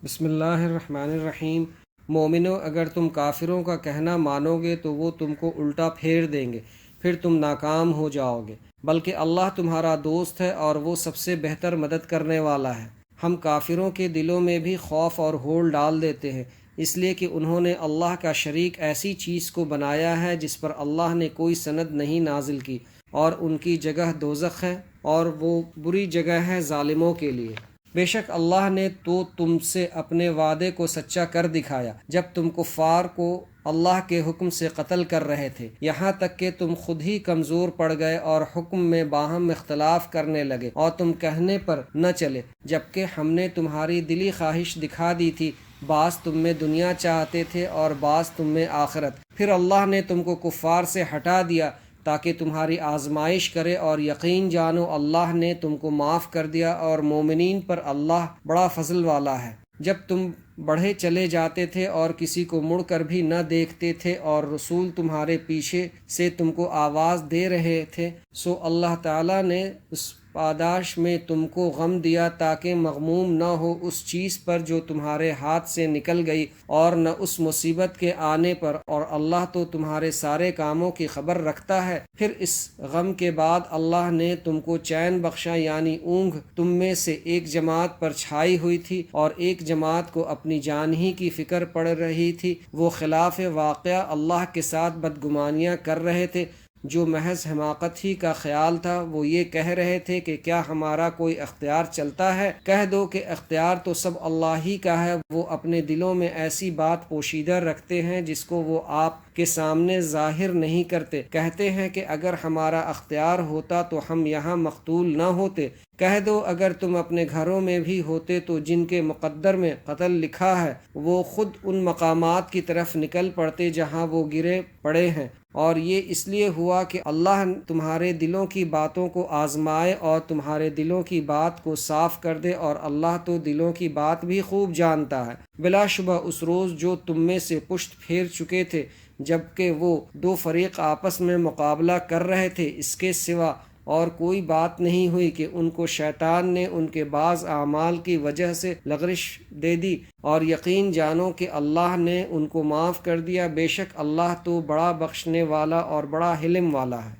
بسم اللہ الرحمن الرحیم۔ مومنو، اگر تم کافروں کا کہنا مانو گے تو وہ تم کو الٹا پھیر دیں گے، پھر تم ناکام ہو جاؤ گے، بلکہ اللہ تمہارا دوست ہے اور وہ سب سے بہتر مدد کرنے والا ہے۔ ہم کافروں کے دلوں میں بھی خوف اور ہول ڈال دیتے ہیں، اس لیے کہ انہوں نے اللہ کا شریک ایسی چیز کو بنایا ہے جس پر اللہ نے کوئی سند نہیں نازل کی، اور ان کی جگہ دوزخ ہے اور وہ بری جگہ ہے ظالموں کے لیے۔ بے شک اللہ نے تو تم سے اپنے وعدے کو سچا کر دکھایا جب تم کفار کو اللہ کے حکم سے قتل کر رہے تھے، یہاں تک کہ تم خود ہی کمزور پڑ گئے اور حکم میں باہم اختلاف کرنے لگے اور تم کہنے پر نہ چلے، جبکہ ہم نے تمہاری دلی خواہش دکھا دی تھی۔ بعض تم میں دنیا چاہتے تھے اور بعض تم میں آخرت، پھر اللہ نے تم کو کفار سے ہٹا دیا تاکہ تمہاری آزمائش کرے، اور یقین جانو اللہ نے تم کو معاف کر دیا، اور مومنین پر اللہ بڑا فضل والا ہے۔ جب تم بڑھے چلے جاتے تھے اور کسی کو مڑ کر بھی نہ دیکھتے تھے اور رسول تمہارے پیچھے سے تم کو آواز دے رہے تھے، سو اللہ تعالیٰ نے اس پاداش میں تم کو غم دیا تاکہ مغموم نہ ہو اس چیز پر جو تمہارے ہاتھ سے نکل گئی، اور نہ اس مصیبت کے آنے پر، اور اللہ تو تمہارے سارے کاموں کی خبر رکھتا ہے۔ پھر اس غم کے بعد اللہ نے تم کو چین بخشا، یعنی اونگ تم میں سے ایک جماعت پر چھائی ہوئی تھی اور ایک جماعت کو اپنی جان ہی کی فکر پڑ رہی تھی۔ وہ خلاف واقعہ اللہ کے ساتھ بدگمانیاں کر رہے تھے، جو محض حماقت ہی کا خیال تھا۔ وہ یہ کہہ رہے تھے کہ کیا ہمارا کوئی اختیار چلتا ہے؟ کہہ دو کہ اختیار تو سب اللہ ہی کا ہے، وہ اپنے دلوں میں ایسی بات پوشیدہ رکھتے ہیں جس کو وہ آپ کے سامنے ظاہر نہیں کرتے۔ کہتے ہیں کہ اگر ہمارا اختیار ہوتا تو ہم یہاں مقتول نہ ہوتے۔ کہہ دو اگر تم اپنے گھروں میں بھی ہوتے تو جن کے مقدر میں قتل لکھا ہے وہ خود ان مقامات کی طرف نکل پڑتے جہاں وہ گرے پڑے ہیں، اور یہ اس لیے ہوا کہ اللہ تمہارے دلوں کی باتوں کو آزمائے اور تمہارے دلوں کی بات کو صاف کر دے، اور اللہ تو دلوں کی بات بھی خوب جانتا ہے۔ بلا شبہ اس روز جو تم میں سے پشت پھیر چکے تھے جبکہ وہ دو فریق آپس میں مقابلہ کر رہے تھے، اس کے سوا اور کوئی بات نہیں ہوئی کہ ان کو شیطان نے ان کے بعض اعمال کی وجہ سے لغزش دے دی، اور یقین جانو کہ اللہ نے ان کو معاف کر دیا۔ بے شک اللہ تو بڑا بخشنے والا اور بڑا حلم والا ہے۔